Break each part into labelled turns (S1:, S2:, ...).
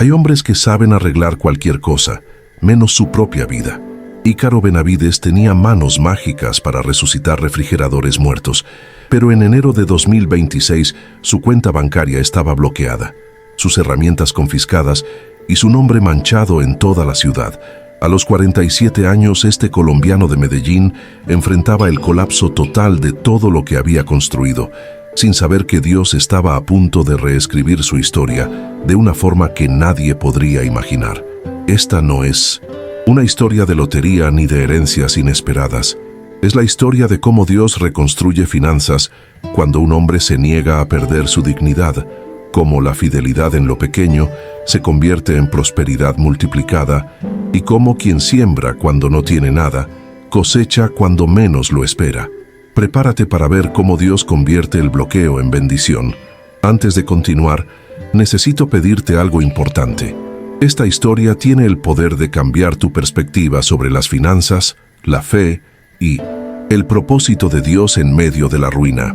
S1: Hay hombres que saben arreglar cualquier cosa, menos su propia vida. Ícaro Benavides tenía manos mágicas para resucitar refrigeradores muertos, pero en enero de 2026 su cuenta bancaria estaba bloqueada, sus herramientas confiscadas y su nombre manchado en toda la ciudad. A los 47 años, este colombiano de Medellín enfrentaba el colapso total de todo lo que había construido, sin saber que Dios estaba a punto de reescribir su historia de una forma que nadie podría imaginar. Esta no es una historia de lotería ni de herencias inesperadas. Es la historia de cómo Dios reconstruye finanzas cuando un hombre se niega a perder su dignidad, cómo la fidelidad en lo pequeño se convierte en prosperidad multiplicada y cómo quien siembra cuando no tiene nada, cosecha cuando menos lo espera. Prepárate para ver cómo Dios convierte el bloqueo en bendición. Antes de continuar, necesito pedirte algo importante. Esta historia tiene el poder de cambiar tu perspectiva sobre las finanzas, la fe y el propósito de Dios en medio de la ruina.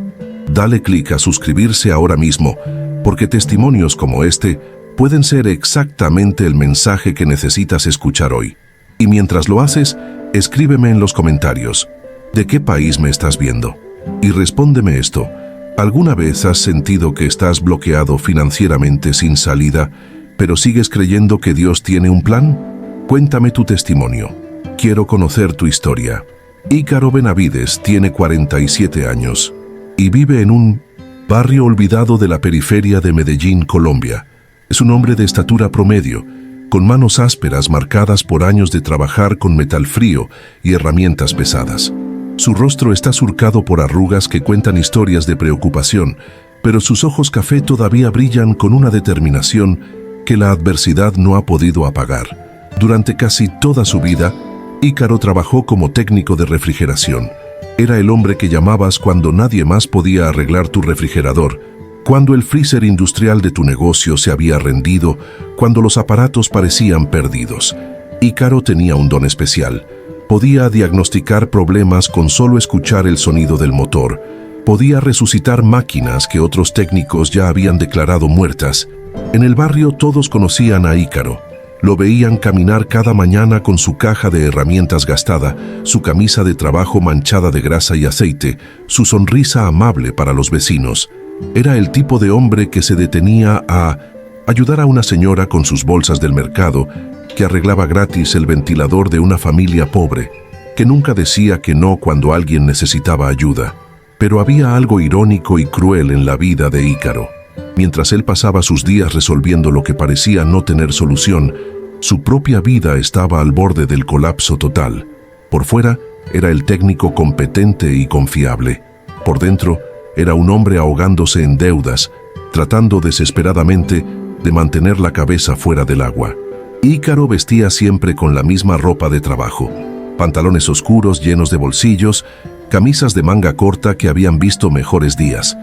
S1: Dale clic a suscribirse ahora mismo, porque testimonios como este pueden ser exactamente el mensaje que necesitas escuchar hoy. Y mientras lo haces, escríbeme en los comentarios, ¿de qué país me estás viendo? Y respóndeme esto, ¿alguna vez has sentido que estás bloqueado financieramente sin salida, pero sigues creyendo que Dios tiene un plan? Cuéntame tu testimonio. Quiero conocer tu historia. Ícaro Benavides tiene 47 años y vive en un barrio olvidado de la periferia de Medellín, Colombia. Es un hombre de estatura promedio, con manos ásperas marcadas por años de trabajar con metal frío y herramientas pesadas. Su rostro está surcado por arrugas que cuentan historias de preocupación, pero sus ojos café todavía brillan con una determinación que la adversidad no ha podido apagar. Durante casi toda su vida, Ícaro trabajó como técnico de refrigeración. Era el hombre que llamabas cuando nadie más podía arreglar tu refrigerador, cuando el freezer industrial de tu negocio se había rendido, cuando los aparatos parecían perdidos. Ícaro tenía un don especial. Podía diagnosticar problemas con solo escuchar el sonido del motor. Podía resucitar máquinas que otros técnicos ya habían declarado muertas. En el barrio todos conocían a Ícaro. Lo veían caminar cada mañana con su caja de herramientas gastada, su camisa de trabajo manchada de grasa y aceite, su sonrisa amable para los vecinos. Era el tipo de hombre que se detenía a ayudar a una señora con sus bolsas del mercado, que arreglaba gratis el ventilador de una familia pobre, que nunca decía que no cuando alguien necesitaba ayuda. Pero había algo irónico y cruel en la vida de Ícaro. Mientras él pasaba sus días resolviendo lo que parecía no tener solución, su propia vida estaba al borde del colapso total. Por fuera, era el técnico competente y confiable. Por dentro, era un hombre ahogándose en deudas, tratando desesperadamente de mantener la cabeza fuera del agua. Ícaro vestía siempre con la misma ropa de trabajo, pantalones oscuros llenos de bolsillos, camisas de manga corta que habían visto mejores días,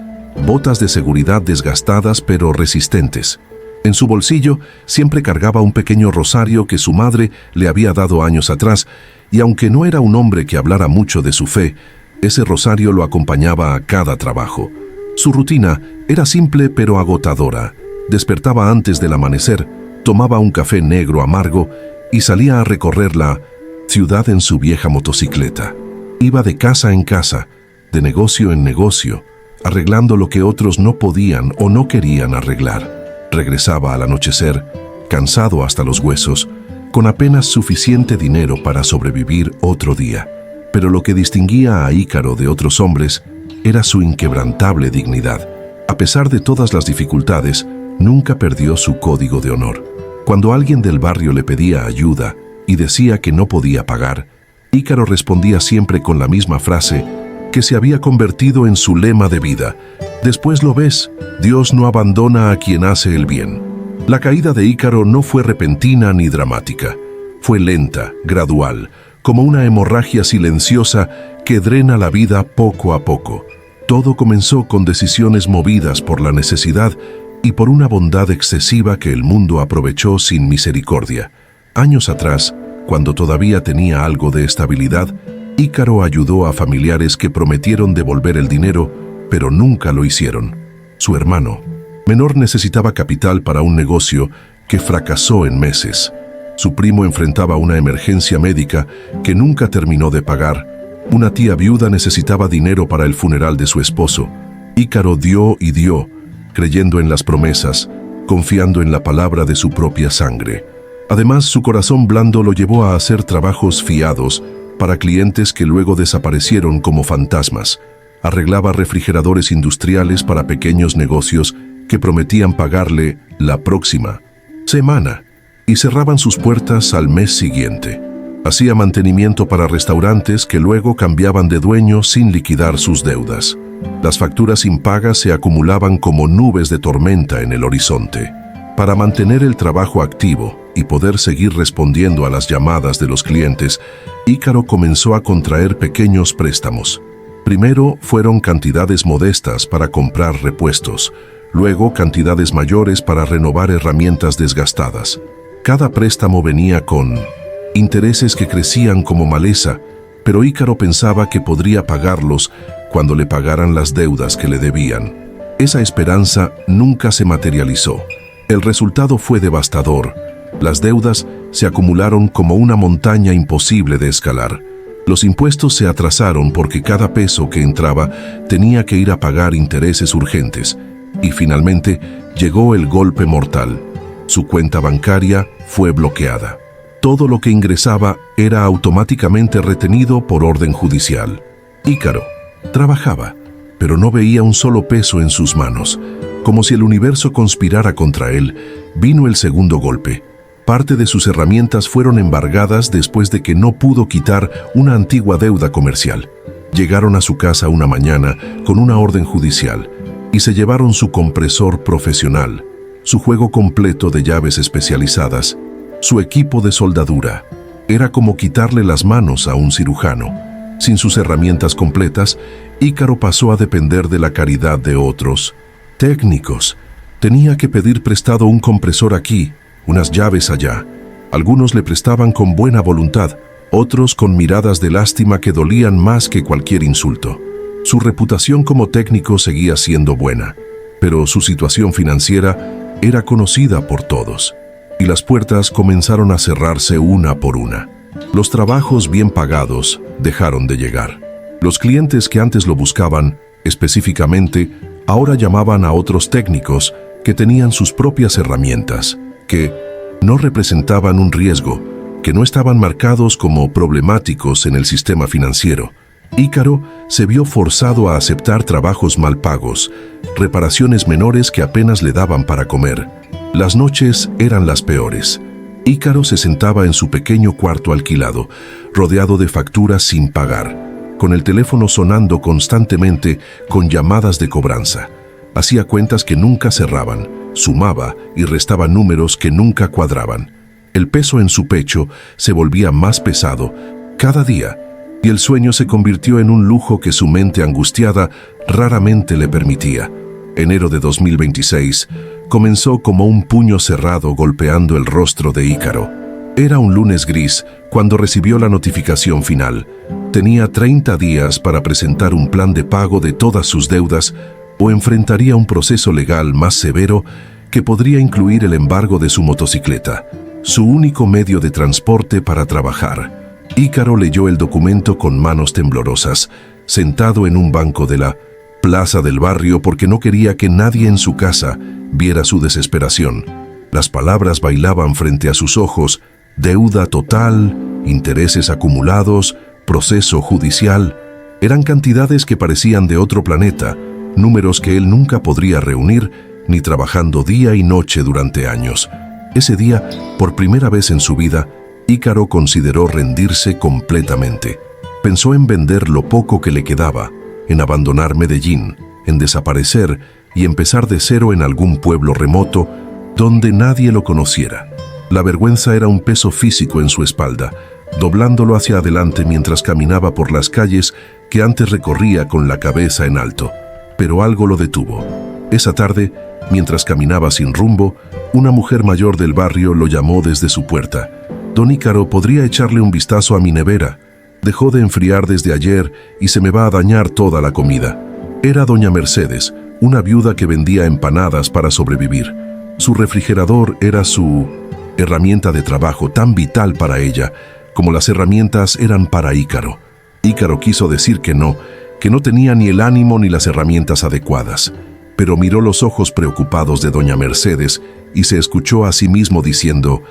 S1: botas de seguridad desgastadas pero resistentes. En su bolsillo siempre cargaba un pequeño rosario que su madre le había dado años atrás, y aunque no era un hombre que hablara mucho de su fe, ese rosario lo acompañaba a cada trabajo. Su rutina era simple pero agotadora. Despertaba antes del amanecer, tomaba un café negro amargo y salía a recorrer la ciudad en su vieja motocicleta. Iba de casa en casa, de negocio en negocio, arreglando lo que otros no podían o no querían arreglar. Regresaba al anochecer, cansado hasta los huesos, con apenas suficiente dinero para sobrevivir otro día. Pero lo que distinguía a Ícaro de otros hombres era su inquebrantable dignidad. A pesar de todas las dificultades, nunca perdió su código de honor. Cuando alguien del barrio le pedía ayuda y decía que no podía pagar, Ícaro respondía siempre con la misma frase que se había convertido en su lema de vida: después lo ves, Dios no abandona a quien hace el bien. La caída de Ícaro no fue repentina ni dramática. Fue lenta, gradual, como una hemorragia silenciosa que drena la vida poco a poco. Todo comenzó con decisiones movidas por la necesidad y por una bondad excesiva que el mundo aprovechó sin misericordia. Años atrás, cuando todavía tenía algo de estabilidad, Ícaro ayudó a familiares que prometieron devolver el dinero, pero nunca lo hicieron. Su hermano menor necesitaba capital para un negocio que fracasó en meses. Su primo enfrentaba una emergencia médica que nunca terminó de pagar. Una tía viuda necesitaba dinero para el funeral de su esposo. Ícaro dio y dio, creyendo en las promesas, confiando en la palabra de su propia sangre. Además, su corazón blando lo llevó a hacer trabajos fiados para clientes que luego desaparecieron como fantasmas. Arreglaba refrigeradores industriales para pequeños negocios que prometían pagarle la próxima semana y cerraban sus puertas al mes siguiente. Hacía mantenimiento para restaurantes que luego cambiaban de dueño sin liquidar sus deudas. Las facturas impagas se acumulaban como nubes de tormenta en el horizonte. Para mantener el trabajo activo y poder seguir respondiendo a las llamadas de los clientes, Ícaro comenzó a contraer pequeños préstamos. Primero fueron cantidades modestas para comprar repuestos, luego cantidades mayores para renovar herramientas desgastadas. Cada préstamo venía con intereses que crecían como maleza, pero Ícaro pensaba que podría pagarlos cuando le pagaran las deudas que le debían. Esa esperanza nunca se materializó. El resultado fue devastador. Las deudas se acumularon como una montaña imposible de escalar. Los impuestos se atrasaron porque cada peso que entraba tenía que ir a pagar intereses urgentes. Y finalmente llegó el golpe mortal. Su cuenta bancaria fue bloqueada. Todo lo que ingresaba era automáticamente retenido por orden judicial. Ícaro trabajaba, pero no veía un solo peso en sus manos. Como si el universo conspirara contra él, vino el segundo golpe. Parte de sus herramientas fueron embargadas después de que no pudo quitar una antigua deuda comercial. Llegaron a su casa una mañana con una orden judicial y se llevaron su compresor profesional, su juego completo de llaves especializadas, su equipo de soldadura. Era como quitarle las manos a un cirujano. Sin sus herramientas completas, Ícaro pasó a depender de la caridad de otros técnicos. Tenía que pedir prestado un compresor aquí, unas llaves allá. Algunos le prestaban con buena voluntad, otros con miradas de lástima que dolían más que cualquier insulto. Su reputación como técnico seguía siendo buena, pero su situación financiera era conocida por todos, y las puertas comenzaron a cerrarse una por una. Los trabajos bien pagados dejaron de llegar. Los clientes que antes lo buscaban, específicamente, ahora llamaban a otros técnicos que tenían sus propias herramientas, que no representaban un riesgo, que no estaban marcados como problemáticos en el sistema financiero. Ícaro se vio forzado a aceptar trabajos mal pagos, reparaciones menores que apenas le daban para comer. Las noches eran las peores. Ícaro se sentaba en su pequeño cuarto alquilado, rodeado de facturas sin pagar, con el teléfono sonando constantemente con llamadas de cobranza. Hacía cuentas que nunca cerraban, sumaba y restaba números que nunca cuadraban. El peso en su pecho se volvía más pesado cada día, y el sueño se convirtió en un lujo que su mente angustiada raramente le permitía. Enero de 2026 comenzó como un puño cerrado golpeando el rostro de Ícaro. Era un lunes gris cuando recibió la notificación final. Tenía 30 días para presentar un plan de pago de todas sus deudas o enfrentaría un proceso legal más severo que podría incluir el embargo de su motocicleta, su único medio de transporte para trabajar. Ícaro leyó el documento con manos temblorosas, sentado en un banco de la plaza del barrio porque no quería que nadie en su casa viera su desesperación. Las palabras bailaban frente a sus ojos: deuda total, intereses acumulados, proceso judicial. Eran cantidades que parecían de otro planeta, números que él nunca podría reunir, ni trabajando día y noche durante años. Ese día, por primera vez en su vida, Ícaro consideró rendirse completamente. Pensó en vender lo poco que le quedaba, en abandonar Medellín, en desaparecer y empezar de cero en algún pueblo remoto donde nadie lo conociera. La vergüenza era un peso físico en su espalda, doblándolo hacia adelante mientras caminaba por las calles que antes recorría con la cabeza en alto. Pero algo lo detuvo. Esa tarde, mientras caminaba sin rumbo, una mujer mayor del barrio lo llamó desde su puerta. «Don Ícaro, ¿podría echarle un vistazo a mi nevera? Dejó de enfriar desde ayer y se me va a dañar toda la comida». Era doña Mercedes, una viuda que vendía empanadas para sobrevivir. Su refrigerador era su herramienta de trabajo, tan vital para ella como las herramientas eran para Ícaro. Ícaro quiso decir que no tenía ni el ánimo ni las herramientas adecuadas, pero miró los ojos preocupados de doña Mercedes y se escuchó a sí mismo diciendo: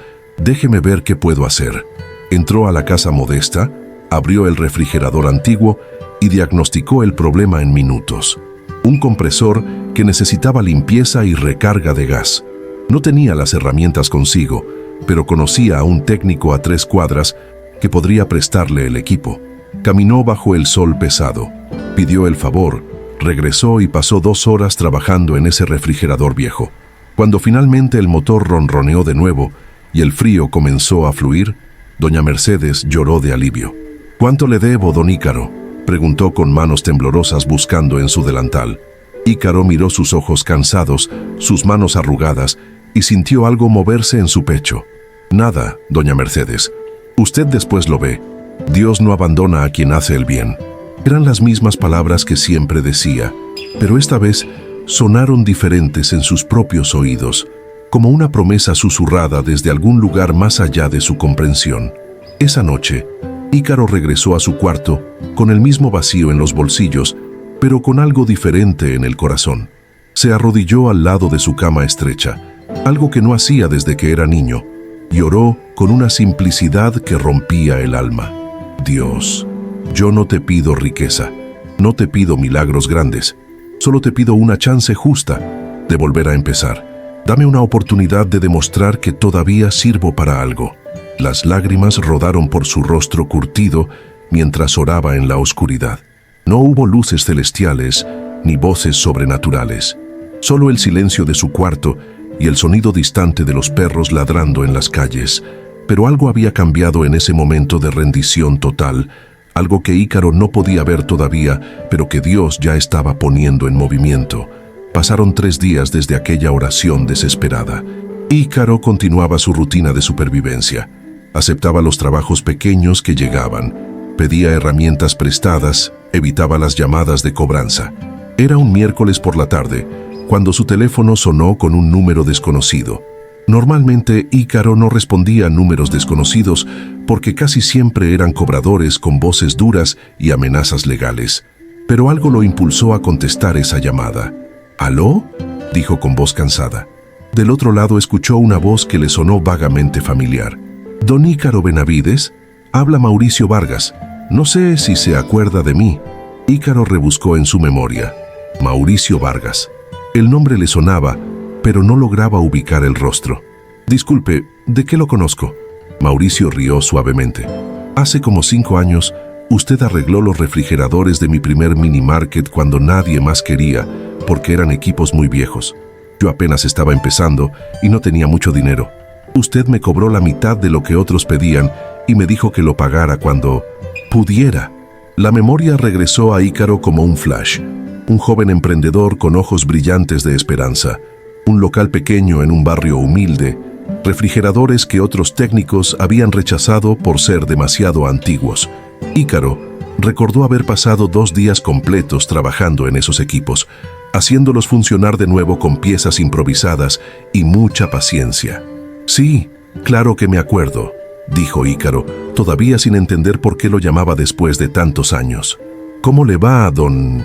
S1: «Déjeme ver qué puedo hacer». Entró a la casa modesta, abrió el refrigerador antiguo y diagnosticó el problema en minutos. Un compresor que necesitaba limpieza y recarga de gas. No tenía las herramientas consigo, pero conocía a un técnico a 3 cuadras que podría prestarle el equipo. Caminó bajo el sol pesado, pidió el favor, regresó y pasó 2 horas trabajando en ese refrigerador viejo. Cuando finalmente el motor ronroneó de nuevo y el frío comenzó a fluir, doña Mercedes lloró de alivio. «¿Cuánto le debo, don Ícaro?», preguntó con manos temblorosas buscando en su delantal. Ícaro miró sus ojos cansados, sus manos arrugadas, y sintió algo moverse en su pecho. «Nada, doña Mercedes. Usted después lo ve. Dios no abandona a quien hace el bien». Eran las mismas palabras que siempre decía, pero esta vez sonaron diferentes en sus propios oídos, como una promesa susurrada desde algún lugar más allá de su comprensión. Esa noche, Ícaro regresó a su cuarto con el mismo vacío en los bolsillos, pero con algo diferente en el corazón. Se arrodilló al lado de su cama estrecha, algo que no hacía desde que era niño, y oró con una simplicidad que rompía el alma. «Dios, yo no te pido riqueza, no te pido milagros grandes, solo te pido una chance justa de volver a empezar. Dame una oportunidad de demostrar que todavía sirvo para algo». Las lágrimas rodaron por su rostro curtido mientras oraba en la oscuridad. No hubo luces celestiales ni voces sobrenaturales, solo el silencio de su cuarto y el sonido distante de los perros ladrando en las calles. Pero algo había cambiado en ese momento de rendición total, algo que Ícaro no podía ver todavía, pero que Dios ya estaba poniendo en movimiento. Pasaron 3 días desde aquella oración desesperada. Ícaro continuaba su rutina de supervivencia. Aceptaba los trabajos pequeños que llegaban, pedía herramientas prestadas, evitaba las llamadas de cobranza. Era un miércoles por la tarde, cuando su teléfono sonó con un número desconocido. Normalmente Ícaro no respondía a números desconocidos porque casi siempre eran cobradores con voces duras y amenazas legales. Pero algo lo impulsó a contestar esa llamada. «¿Aló?», dijo con voz cansada. Del otro lado escuchó una voz que le sonó vagamente familiar. «Don Ícaro Benavides, habla Mauricio Vargas. No sé si se acuerda de mí». Ícaro rebuscó en su memoria. Mauricio Vargas. El nombre le sonaba, pero no lograba ubicar el rostro. «Disculpe, ¿de qué lo conozco?». Mauricio rió suavemente. «Hace como 5 años, usted arregló los refrigeradores de mi primer mini market cuando nadie más quería, porque eran equipos muy viejos. Yo apenas estaba empezando y no tenía mucho dinero. Usted me cobró la mitad de lo que otros pedían y me dijo que lo pagara cuando pudiera». La memoria regresó a Ícaro como un flash. Un joven emprendedor con ojos brillantes de esperanza. Un local pequeño en un barrio humilde. Refrigeradores que otros técnicos habían rechazado por ser demasiado antiguos. Ícaro recordó haber pasado 2 días completos trabajando en esos equipos, haciéndolos funcionar de nuevo con piezas improvisadas y mucha paciencia. «Sí, claro que me acuerdo», dijo Ícaro, todavía sin entender por qué lo llamaba después de tantos años. «¿Cómo le va, don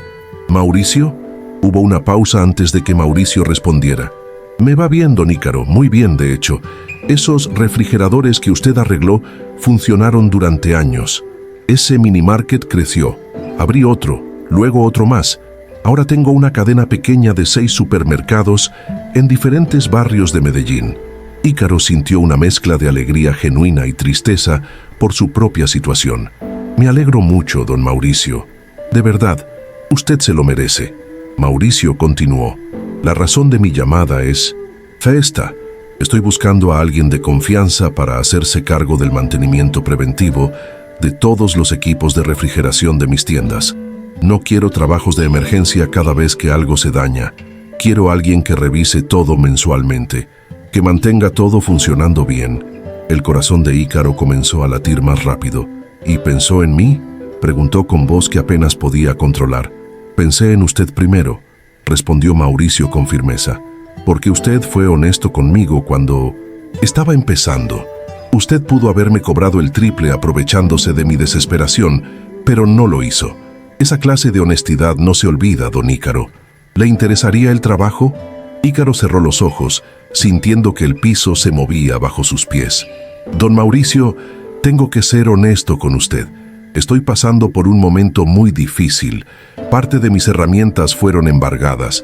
S1: Mauricio?». Hubo una pausa antes de que Mauricio respondiera. «Me va bien, don Ícaro, muy bien de hecho. Esos refrigeradores que usted arregló funcionaron durante años. Ese mini market creció. Abrí otro, luego otro más. Ahora tengo una cadena pequeña de 6 supermercados en diferentes barrios de Medellín». Ícaro sintió una mezcla de alegría genuina y tristeza por su propia situación. «Me alegro mucho, don Mauricio. De verdad, usted se lo merece». Mauricio continuó. «La razón de mi llamada es esta. Estoy buscando a alguien de confianza para hacerse cargo del mantenimiento preventivo de todos los equipos de refrigeración de mis tiendas. No quiero trabajos de emergencia cada vez que algo se daña. Quiero a alguien que revise todo mensualmente, que mantenga todo funcionando bien». El corazón de Ícaro comenzó a latir más rápido. «¿Y pensó en mí?», preguntó con voz que apenas podía controlar. «Pensé en usted primero», respondió Mauricio con firmeza. porque usted fue honesto conmigo cuando estaba empezando. Usted pudo haberme cobrado el triple aprovechándose de mi desesperación, pero no lo hizo. Esa clase de honestidad no se olvida, don Ícaro. ¿Le interesaría el trabajo? Ícaro cerró los ojos, sintiendo que el piso se movía bajo sus pies. Don Mauricio, tengo que ser honesto con usted. Estoy pasando por un momento muy difícil. Parte de mis herramientas fueron embargadas.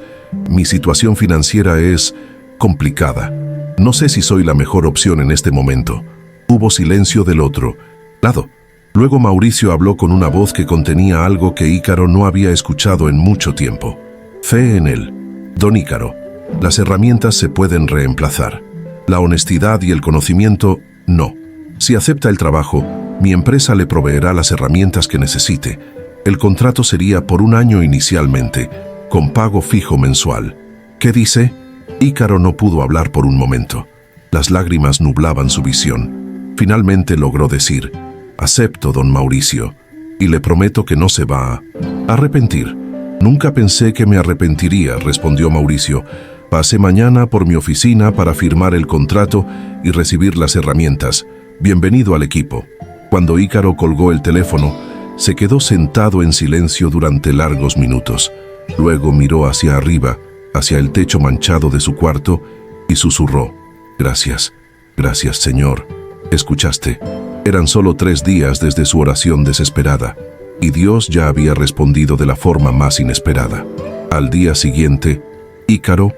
S1: Mi situación financiera es complicada. No sé si soy la mejor opción en este momento. Hubo silencio del otro lado. Luego Mauricio habló con una voz que contenía algo que Ícaro no había escuchado en mucho tiempo. Fe en él. Don Ícaro, las herramientas se pueden reemplazar. La honestidad y el conocimiento, no. Si acepta el trabajo, mi empresa le proveerá las herramientas que necesite. El contrato sería por un año inicialmente, con pago fijo mensual. ¿Qué dice? Ícaro no pudo hablar por un momento. Las lágrimas nublaban su visión. Finalmente logró decir: acepto, don Mauricio, y le prometo que no se va a arrepentir. Nunca pensé que me arrepentiría, respondió Mauricio. Pase mañana por mi oficina para firmar el contrato y recibir las herramientas. Bienvenido al equipo. Cuando Ícaro colgó el teléfono, se quedó sentado en silencio durante largos minutos. Luego miró hacia arriba, hacia el techo manchado de su cuarto, y susurró: gracias, gracias, Señor. ¿Escuchaste? Eran solo 3 días desde su oración desesperada, y Dios ya había respondido de la forma más inesperada. Al día siguiente, Ícaro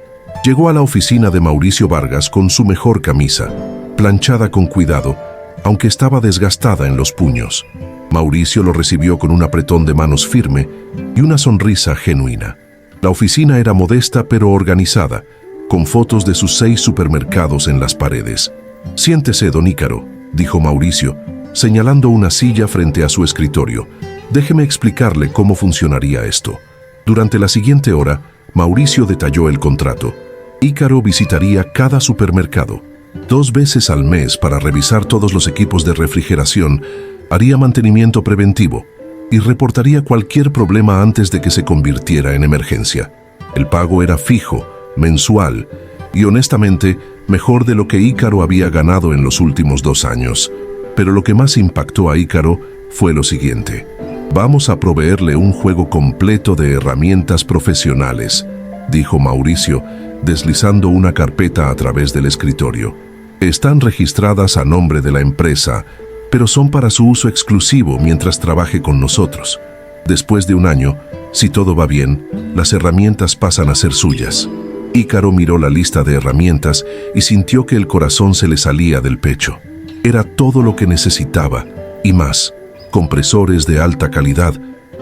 S1: llegó a la oficina de Mauricio Vargas con su mejor camisa, planchada con cuidado, aunque estaba desgastada en los puños. Mauricio lo recibió con un apretón de manos firme y una sonrisa genuina. La oficina era modesta pero organizada, con fotos de sus 6 supermercados en las paredes. Siéntese, don Ícaro, dijo Mauricio, señalando una silla frente a su escritorio. Déjeme explicarle cómo funcionaría esto. Durante la siguiente hora, Mauricio detalló el contrato. Ícaro visitaría cada supermercado 2 veces al mes para revisar todos los equipos de refrigeración, haría mantenimiento preventivo y reportaría cualquier problema antes de que se convirtiera en emergencia. El pago era fijo, mensual y honestamente mejor de lo que Ícaro había ganado en los últimos 2 años. Pero lo que más impactó a Ícaro fue lo siguiente: vamos a proveerle un juego completo de herramientas profesionales, dijo Mauricio, deslizando una carpeta a través del escritorio. Están registradas a nombre de la empresa, pero son para su uso exclusivo mientras trabaje con nosotros. Después de 1 año, si todo va bien, las herramientas pasan a ser suyas. Ícaro miró la lista de herramientas y sintió que el corazón se le salía del pecho. Era todo lo que necesitaba, y más: compresores de alta calidad,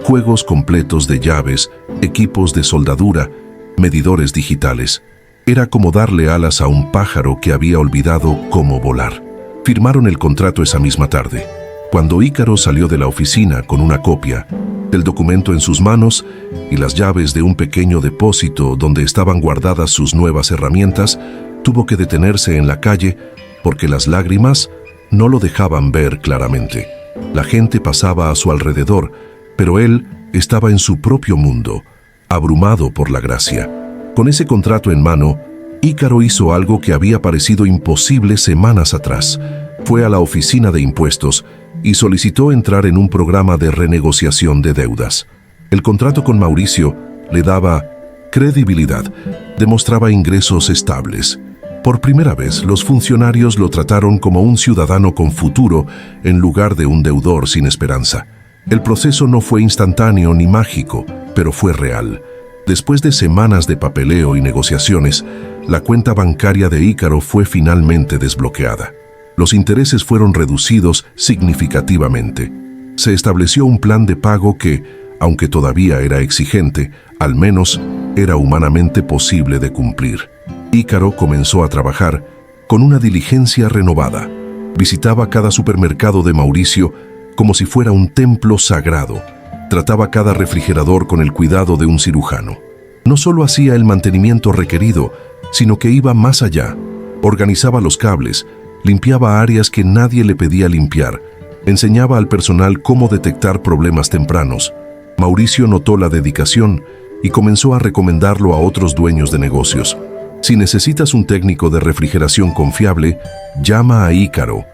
S1: juegos completos de llaves, equipos de soldadura, medidores digitales. Era como darle alas a un pájaro que había olvidado cómo volar. Firmaron el contrato esa misma tarde. Cuando Ícaro salió de la oficina con una copia, el documento en sus manos y las llaves de un pequeño depósito donde estaban guardadas sus nuevas herramientas, tuvo que detenerse en la calle porque las lágrimas no lo dejaban ver claramente. La gente pasaba a su alrededor, pero él estaba en su propio mundo, abrumado por la gracia. Con ese contrato en mano, Ícaro hizo algo que había parecido imposible semanas atrás. Fue a la oficina de impuestos y solicitó entrar en un programa de renegociación de deudas. El contrato con Mauricio le daba credibilidad, demostraba ingresos estables. Por primera vez, los funcionarios lo trataron como un ciudadano con futuro en lugar de un deudor sin esperanza. El proceso no fue instantáneo ni mágico, pero fue real. Después de semanas de papeleo y negociaciones, la cuenta bancaria de Ícaro fue finalmente desbloqueada. Los intereses fueron reducidos significativamente. Se estableció un plan de pago que, aunque todavía era exigente, al menos era humanamente posible de cumplir. Ícaro comenzó a trabajar con una diligencia renovada. Visitaba cada supermercado de Mauricio como si fuera un templo sagrado. Trataba cada refrigerador con el cuidado de un cirujano. No solo hacía el mantenimiento requerido, sino que iba más allá. Organizaba los cables, limpiaba áreas que nadie le pedía limpiar, enseñaba al personal cómo detectar problemas tempranos. Mauricio notó la dedicación y comenzó a recomendarlo a otros dueños de negocios. Si necesitas un técnico de refrigeración confiable, llama a Ícaro.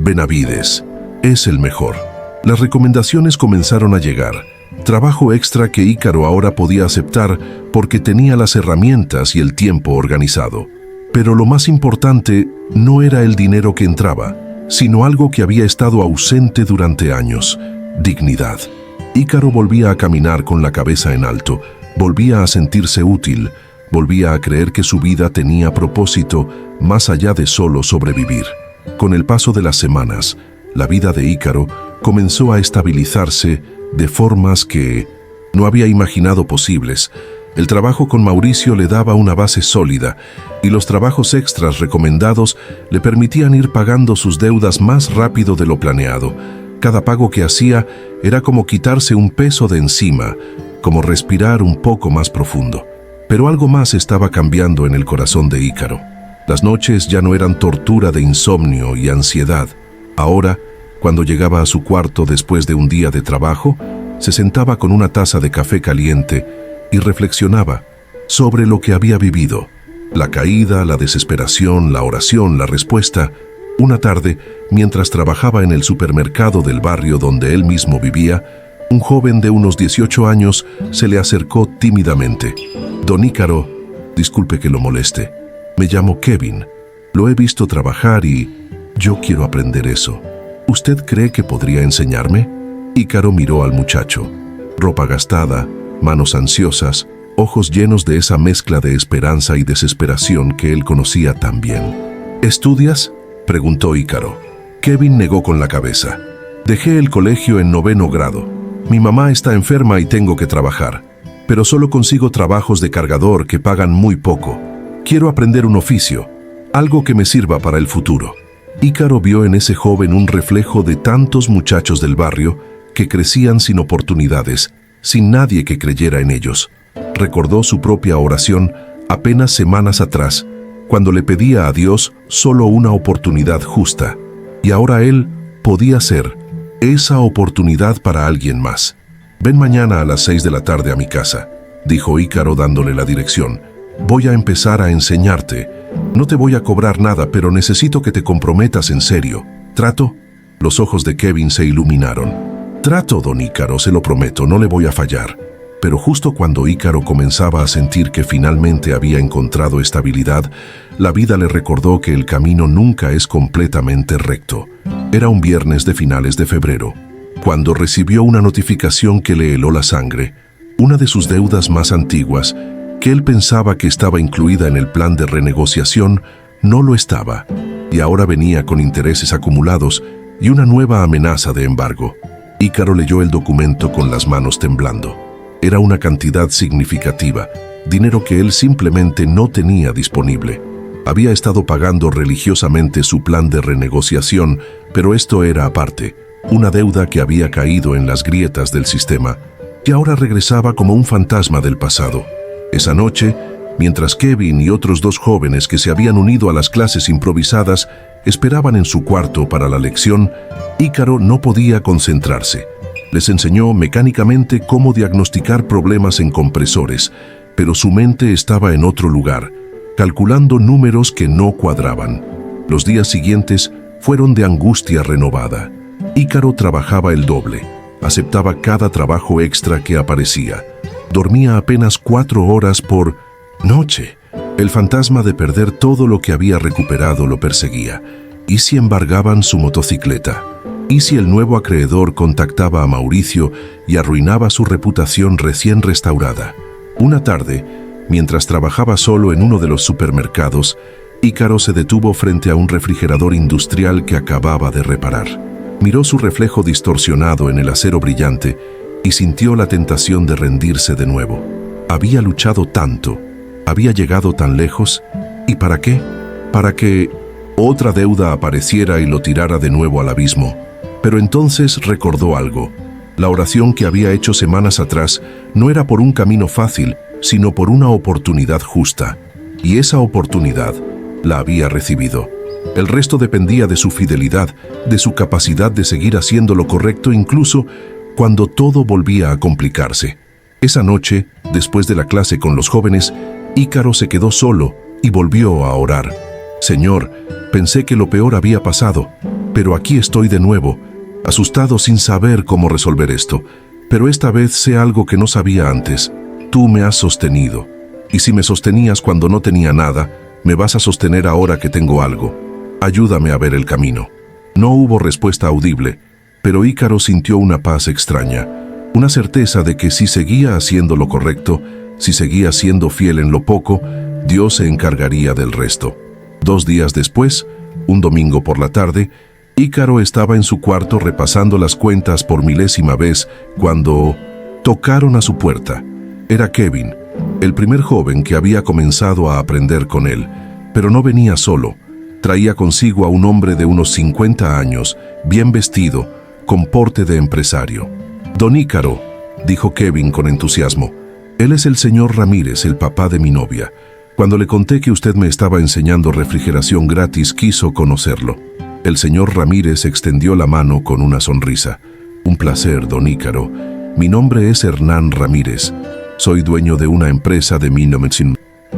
S1: Benavides es el mejor. Las recomendaciones comenzaron a llegar. Trabajo extra que Ícaro ahora podía aceptar porque tenía las herramientas y el tiempo organizado. Pero lo más importante no era el dinero que entraba, sino algo que había estado ausente durante años: dignidad. Ícaro volvía a caminar con la cabeza en alto, volvía a sentirse útil, volvía a creer que su vida tenía propósito más allá de solo sobrevivir. Con el paso de las semanas, la vida de Ícaro comenzó a estabilizarse de formas que no había imaginado posibles. El trabajo con Mauricio le daba una base sólida y los trabajos extras recomendados le permitían ir pagando sus deudas más rápido de lo planeado. Cada pago que hacía era como quitarse un peso de encima, como respirar un poco más profundo. Pero algo más estaba cambiando en el corazón de Ícaro. Las noches ya no eran tortura de insomnio y ansiedad. Ahora, cuando llegaba a su cuarto después de un día de trabajo, se sentaba con una taza de café caliente y reflexionaba sobre lo que había vivido. La caída, la desesperación, la oración, la respuesta. Una tarde, mientras trabajaba en el supermercado del barrio donde él mismo vivía, un joven de unos 18 años se le acercó tímidamente. «Don Ícaro, disculpe que lo moleste. Me llamo Kevin. Lo he visto trabajar y yo quiero aprender eso. ¿Usted cree que podría enseñarme?» Ícaro miró al muchacho. Ropa gastada, manos ansiosas, ojos llenos de esa mezcla de esperanza y desesperación que él conocía tan bien. «¿Estudias?», preguntó Ícaro. Kevin negó con la cabeza. «Dejé el colegio en 9º grado. Mi mamá está enferma y tengo que trabajar, pero solo consigo trabajos de cargador que pagan muy poco. Quiero aprender un oficio, algo que me sirva para el futuro». Ícaro vio en ese joven un reflejo de tantos muchachos del barrio que crecían sin oportunidades, sin nadie que creyera en ellos. Recordó su propia oración apenas semanas atrás, cuando le pedía a Dios solo una oportunidad justa, y ahora él podía ser esa oportunidad para alguien más. «Ven mañana a las 6 de la tarde a mi casa», dijo Ícaro dándole la dirección. «Voy a empezar a enseñarte. No te voy a cobrar nada, pero necesito que te comprometas en serio. ¿Trato?». Los ojos de Kevin se iluminaron. «Trato, don Ícaro, se lo prometo, no le voy a fallar». Pero justo cuando Ícaro comenzaba a sentir que finalmente había encontrado estabilidad, la vida le recordó que el camino nunca es completamente recto. Era un viernes de finales de febrero, cuando recibió una notificación que le heló la sangre. Una de sus deudas más antiguas, que él pensaba que estaba incluida en el plan de renegociación, no lo estaba, y ahora venía con intereses acumulados y una nueva amenaza de embargo. Ícaro leyó el documento con las manos temblando. Era una cantidad significativa, dinero que él simplemente no tenía disponible. Había estado pagando religiosamente su plan de renegociación, pero esto era aparte, una deuda que había caído en las grietas del sistema, y ahora regresaba como un fantasma del pasado. Esa noche, mientras Kevin y otros 2 jóvenes que se habían unido a las clases improvisadas esperaban en su cuarto para la lección, Ícaro no podía concentrarse. Les enseñó mecánicamente cómo diagnosticar problemas en compresores, pero su mente estaba en otro lugar, calculando números que no cuadraban. Los días siguientes fueron de angustia renovada. Ícaro trabajaba el doble, aceptaba cada trabajo extra que aparecía. Dormía apenas 4 horas por noche. El fantasma de perder todo lo que había recuperado lo perseguía. ¿Y si embargaban su motocicleta? ¿Y si el nuevo acreedor contactaba a Mauricio y arruinaba su reputación recién restaurada? Una tarde, mientras trabajaba solo en uno de los supermercados, Ícaro se detuvo frente a un refrigerador industrial que acababa de reparar. Miró su reflejo distorsionado en el acero brillante y sintió la tentación de rendirse de nuevo. Había luchado tanto, había llegado tan lejos, ¿y para qué? Para que otra deuda apareciera y lo tirara de nuevo al abismo. Pero entonces recordó algo. La oración que había hecho semanas atrás no era por un camino fácil, sino por una oportunidad justa. Y esa oportunidad la había recibido. El resto dependía de su fidelidad, de su capacidad de seguir haciendo lo correcto incluso cuando todo volvía a complicarse. Esa noche, después de la clase con los jóvenes, Ícaro se quedó solo y volvió a orar. Señor, pensé que lo peor había pasado, pero aquí estoy de nuevo, asustado sin saber cómo resolver esto. Pero esta vez sé algo que no sabía antes. Tú me has sostenido. Y si me sostenías cuando no tenía nada, me vas a sostener ahora que tengo algo. Ayúdame a ver el camino. No hubo respuesta audible, pero Ícaro sintió una paz extraña, una certeza de que si seguía haciendo lo correcto, si seguía siendo fiel en lo poco, Dios se encargaría del resto. 2 días después, un domingo por la tarde, Ícaro estaba en su cuarto repasando las cuentas por milésima vez cuando tocaron a su puerta. Era Kevin, el primer joven que había comenzado a aprender con él, pero no venía solo. Traía consigo a un hombre de unos 50 años, bien vestido, con porte de empresario. Don Ícaro, dijo Kevin con entusiasmo, él es el señor Ramírez, el papá de mi novia. Cuando le conté que usted me estaba enseñando refrigeración gratis, quiso conocerlo. El señor Ramírez extendió la mano con una sonrisa. Un placer, don Ícaro. Mi nombre es Hernán Ramírez. Soy dueño de una empresa de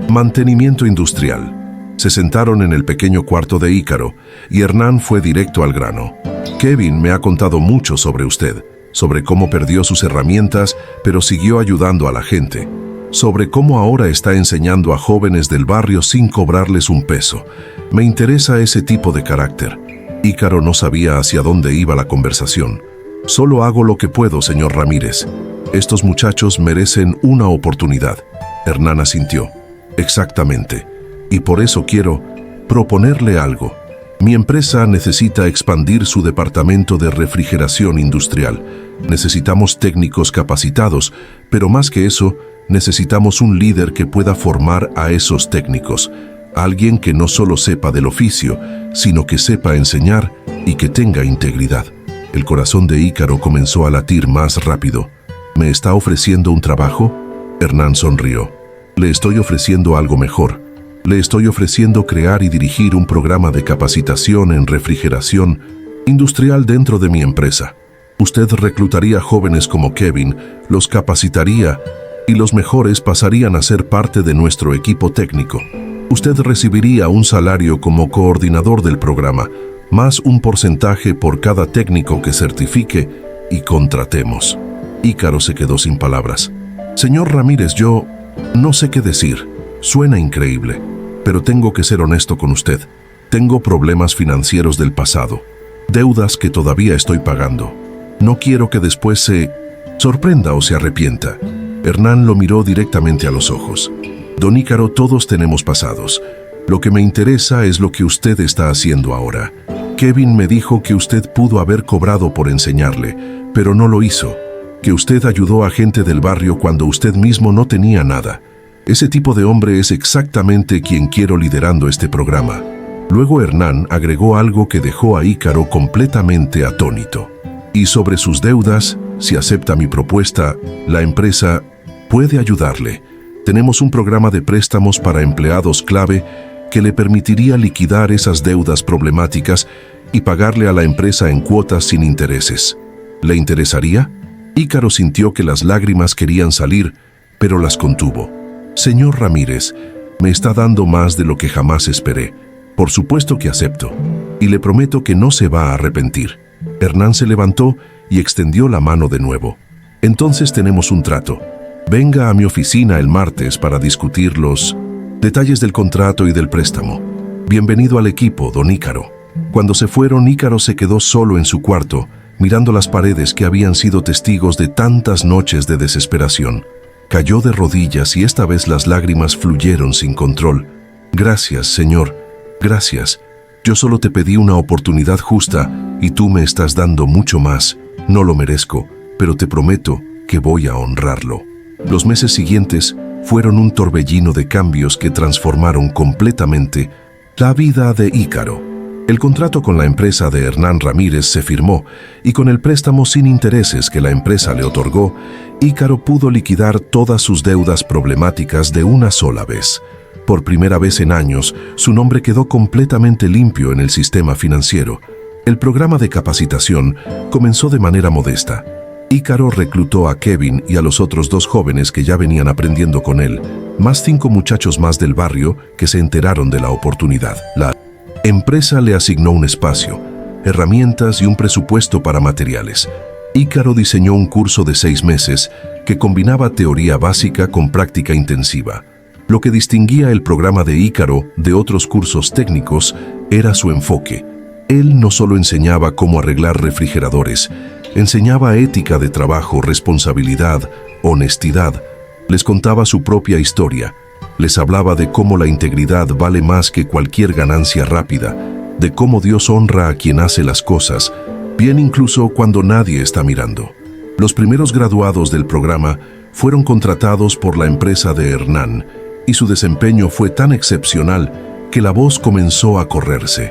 S1: mantenimiento industrial. Se sentaron en el pequeño cuarto de Ícaro y Hernán fue directo al grano. Kevin me ha contado mucho sobre usted, sobre cómo perdió sus herramientas, pero siguió ayudando a la gente, sobre cómo ahora está enseñando a jóvenes del barrio sin cobrarles un peso. Me interesa ese tipo de carácter. Ícaro no sabía hacia dónde iba la conversación. Solo hago lo que puedo, señor Ramírez. Estos muchachos merecen una oportunidad. Hernán asintió. Exactamente. Y por eso quiero proponerle algo. Mi empresa necesita expandir su departamento de refrigeración industrial. Necesitamos técnicos capacitados, pero más que eso, necesitamos un líder que pueda formar a esos técnicos. Alguien que no solo sepa del oficio, sino que sepa enseñar y que tenga integridad. El corazón de Ícaro comenzó a latir más rápido. ¿Me está ofreciendo un trabajo? Hernán sonrió. Le estoy ofreciendo algo mejor. Le estoy ofreciendo crear y dirigir un programa de capacitación en refrigeración industrial dentro de mi empresa. Usted reclutaría jóvenes como Kevin, los capacitaría y los mejores pasarían a ser parte de nuestro equipo técnico. Usted recibiría un salario como coordinador del programa, más un porcentaje por cada técnico que certifique y contratemos. Ícaro se quedó sin palabras. Señor Ramírez, yo no sé qué decir. Suena increíble, pero tengo que ser honesto con usted. Tengo problemas financieros del pasado, deudas que todavía estoy pagando. No quiero que después se sorprenda o se arrepienta. Hernán lo miró directamente a los ojos. Don Ícaro, todos tenemos pasados. Lo que me interesa es lo que usted está haciendo ahora. Kevin me dijo que usted pudo haber cobrado por enseñarle, pero no lo hizo. Que usted ayudó a gente del barrio cuando usted mismo no tenía nada. Ese tipo de hombre es exactamente quien quiero liderando este programa. Luego Hernán agregó algo que dejó a Ícaro completamente atónito. Y sobre sus deudas, si acepta mi propuesta, la empresa puede ayudarle. Tenemos un programa de préstamos para empleados clave que le permitiría liquidar esas deudas problemáticas y pagarle a la empresa en cuotas sin intereses. ¿Le interesaría? Ícaro sintió que las lágrimas querían salir, pero las contuvo. Señor Ramírez, me está dando más de lo que jamás esperé. Por supuesto que acepto, y le prometo que no se va a arrepentir. Hernán se levantó y extendió la mano de nuevo. Entonces tenemos un trato. Venga a mi oficina el martes para discutir los detalles del contrato y del préstamo. Bienvenido al equipo, don Ícaro. Cuando se fueron, Ícaro se quedó solo en su cuarto, mirando las paredes que habían sido testigos de tantas noches de desesperación. Cayó de rodillas y esta vez las lágrimas fluyeron sin control. Gracias, Señor. Gracias. Yo solo te pedí una oportunidad justa y tú me estás dando mucho más. No lo merezco, pero te prometo que voy a honrarlo. Los meses siguientes fueron un torbellino de cambios que transformaron completamente la vida de Ícaro. El contrato con la empresa de Hernán Ramírez se firmó y con el préstamo sin intereses que la empresa le otorgó, Ícaro pudo liquidar todas sus deudas problemáticas de una sola vez. Por primera vez en años, su nombre quedó completamente limpio en el sistema financiero. El programa de capacitación comenzó de manera modesta. Ícaro reclutó a Kevin y a los otros 2 jóvenes que ya venían aprendiendo con él, más 5 muchachos más del barrio que se enteraron de la oportunidad. La empresa le asignó un espacio, herramientas y un presupuesto para materiales. Ícaro diseñó un curso de 6 meses que combinaba teoría básica con práctica intensiva. Lo que distinguía el programa de Ícaro de otros cursos técnicos era su enfoque. Él no solo enseñaba cómo arreglar refrigeradores, enseñaba ética de trabajo, responsabilidad, honestidad. Les contaba su propia historia. Les hablaba de cómo la integridad vale más que cualquier ganancia rápida, de cómo Dios honra a quien hace las cosas, bien incluso cuando nadie está mirando. Los primeros graduados del programa fueron contratados por la empresa de Hernán, y su desempeño fue tan excepcional que la voz comenzó a correrse.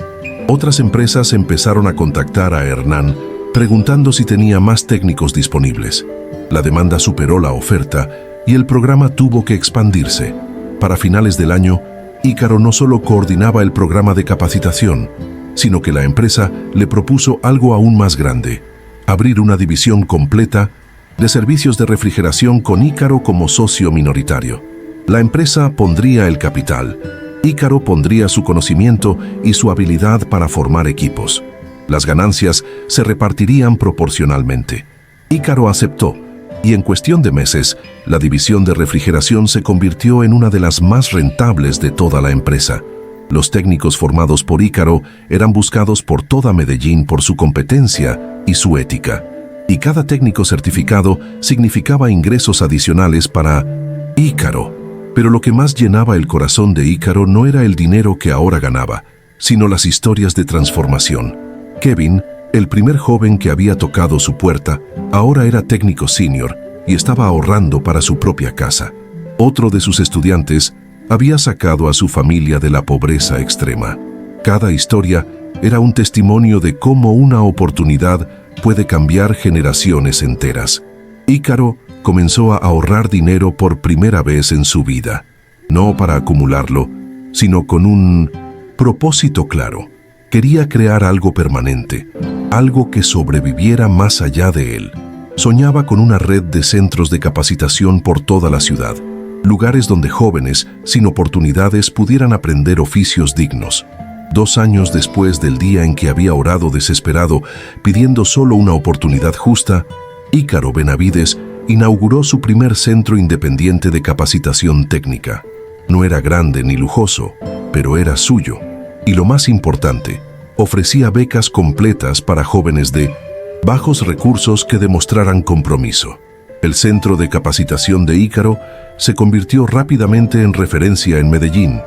S1: Otras empresas empezaron a contactar a Hernán preguntando si tenía más técnicos disponibles. La demanda superó la oferta y el programa tuvo que expandirse. Para finales del año, Ícaro no solo coordinaba el programa de capacitación, sino que la empresa le propuso algo aún más grande: abrir una división completa de servicios de refrigeración con Ícaro como socio minoritario. La empresa pondría el capital, Ícaro pondría su conocimiento y su habilidad para formar equipos. Las ganancias se repartirían proporcionalmente. Ícaro aceptó, y en cuestión de meses, la división de refrigeración se convirtió en una de las más rentables de toda la empresa. Los técnicos formados por Ícaro eran buscados por toda Medellín por su competencia y su ética. Y cada técnico certificado significaba ingresos adicionales para Ícaro. Pero lo que más llenaba el corazón de Ícaro no era el dinero que ahora ganaba, sino las historias de transformación. Kevin, el primer joven que había tocado su puerta, ahora era técnico senior y estaba ahorrando para su propia casa. Otro de sus estudiantes había sacado a su familia de la pobreza extrema. Cada historia era un testimonio de cómo una oportunidad puede cambiar generaciones enteras. Ícaro comenzó a ahorrar dinero por primera vez en su vida, no para acumularlo, sino con un propósito claro. Quería crear algo permanente, algo que sobreviviera más allá de él. Soñaba con una red de centros de capacitación por toda la ciudad, lugares donde jóvenes sin oportunidades pudieran aprender oficios dignos. 2 años después del día en que había orado desesperado, pidiendo solo una oportunidad justa, Ícaro Benavides inauguró su primer centro independiente de capacitación técnica. No era grande ni lujoso, pero era suyo. Y lo más importante, ofrecía becas completas para jóvenes de bajos recursos que demostraran compromiso. El centro de capacitación de Ícaro se convirtió rápidamente en referencia en Medellín.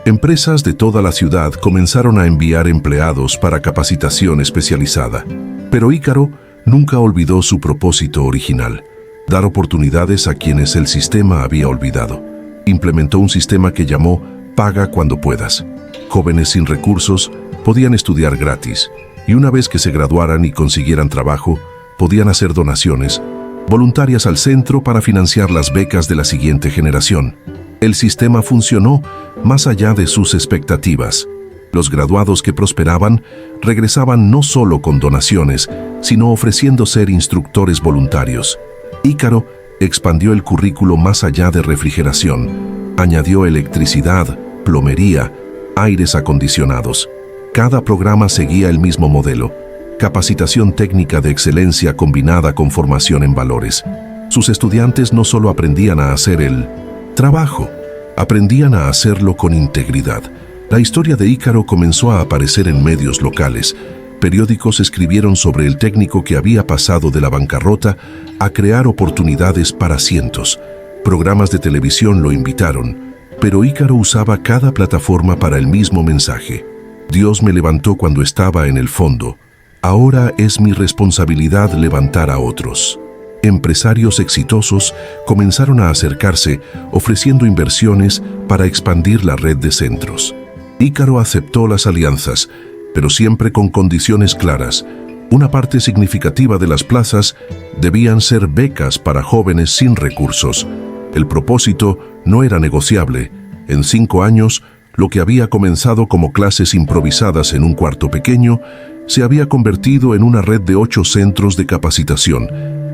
S1: Empresas de toda la ciudad comenzaron a enviar empleados para capacitación especializada. Pero Ícaro nunca olvidó su propósito original: dar oportunidades a quienes el sistema había olvidado. Implementó un sistema que llamó Paga Cuando Puedas. Jóvenes sin recursos podían estudiar gratis, y una vez que se graduaran y consiguieran trabajo, podían hacer donaciones voluntarias al centro para financiar las becas de la siguiente generación. El sistema funcionó más allá de sus expectativas. Los graduados que prosperaban regresaban no solo con donaciones, sino ofreciendo ser instructores voluntarios. Ícaro expandió el currículo más allá de refrigeración. Añadió electricidad, plomería, aires acondicionados. Cada programa seguía el mismo modelo: capacitación técnica de excelencia combinada con formación en valores. Sus estudiantes no solo aprendían a hacer el trabajo, aprendían a hacerlo con integridad. La historia de Ícaro comenzó a aparecer en medios locales. Periódicos escribieron sobre el técnico que había pasado de la bancarrota a crear oportunidades para cientos. Programas de televisión lo invitaron, pero Ícaro usaba cada plataforma para el mismo mensaje: Dios me levantó cuando estaba en el fondo. Ahora es mi responsabilidad levantar a otros. Empresarios exitosos comenzaron a acercarse, ofreciendo inversiones para expandir la red de centros. Ícaro aceptó las alianzas, pero siempre con condiciones claras. Una parte significativa de las plazas debían ser becas para jóvenes sin recursos. El propósito no era negociable. En 5 años, lo que había comenzado como clases improvisadas en un cuarto pequeño se había convertido en una red de 8 centros de capacitación,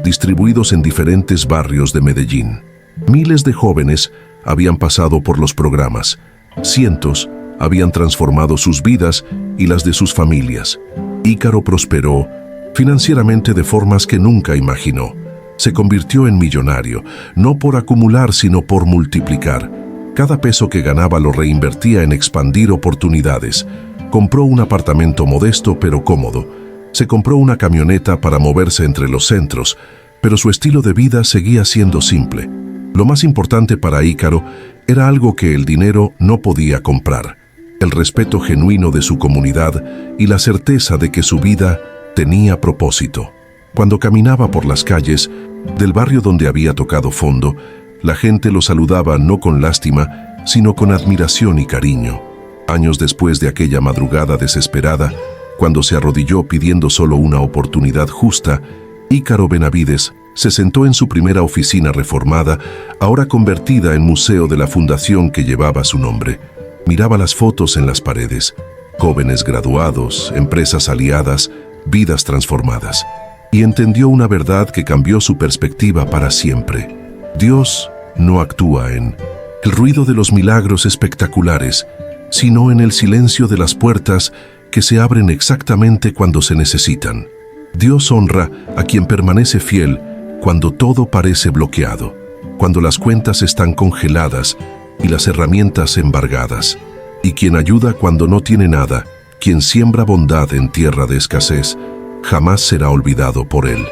S1: distribuidos en diferentes barrios de Medellín. Miles de jóvenes habían pasado por los programas. Cientos habían transformado sus vidas y las de sus familias. Ícaro prosperó financieramente de formas que nunca imaginó. Se convirtió en millonario, no por acumular, sino por multiplicar. Cada peso que ganaba lo reinvertía en expandir oportunidades. Compró un apartamento modesto pero cómodo. Se compró una camioneta para moverse entre los centros, pero su estilo de vida seguía siendo simple. Lo más importante para Ícaro era algo que el dinero no podía comprar: el respeto genuino de su comunidad y la certeza de que su vida tenía propósito. Cuando caminaba por las calles del barrio donde había tocado fondo, la gente lo saludaba no con lástima, sino con admiración y cariño. Años después de aquella madrugada desesperada, cuando se arrodilló pidiendo solo una oportunidad justa, Ícaro Benavides se sentó en su primera oficina reformada, ahora convertida en museo de la fundación que llevaba su nombre. Miraba las fotos en las paredes: jóvenes graduados, empresas aliadas, vidas transformadas. Y entendió una verdad que cambió su perspectiva para siempre. Dios no actúa en el ruido de los milagros espectaculares, sino en el silencio de las puertas que se abren exactamente cuando se necesitan. Dios honra a quien permanece fiel cuando todo parece bloqueado, cuando las cuentas están congeladas y las herramientas embargadas, y quien ayuda cuando no tiene nada, quien siembra bondad en tierra de escasez, jamás será olvidado por él.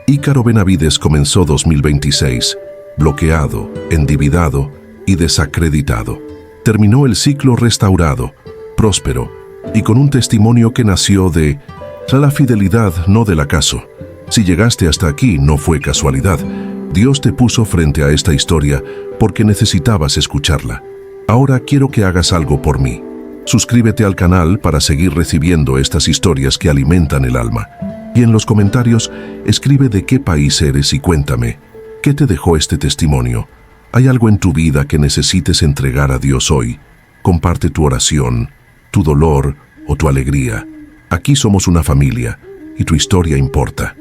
S1: Ícaro Benavides comenzó 2026, bloqueado, endividado y desacreditado. Terminó el ciclo restaurado, próspero y con un testimonio que nació de la fidelidad, no del acaso. Si llegaste hasta aquí, no fue casualidad. Dios te puso frente a esta historia porque necesitabas escucharla. Ahora quiero que hagas algo por mí. Suscríbete al canal para seguir recibiendo estas historias que alimentan el alma. Y en los comentarios, escribe de qué país eres y cuéntame, ¿qué te dejó este testimonio? ¿Hay algo en tu vida que necesites entregar a Dios hoy? Comparte tu oración, tu dolor o tu alegría. Aquí somos una familia y tu historia importa.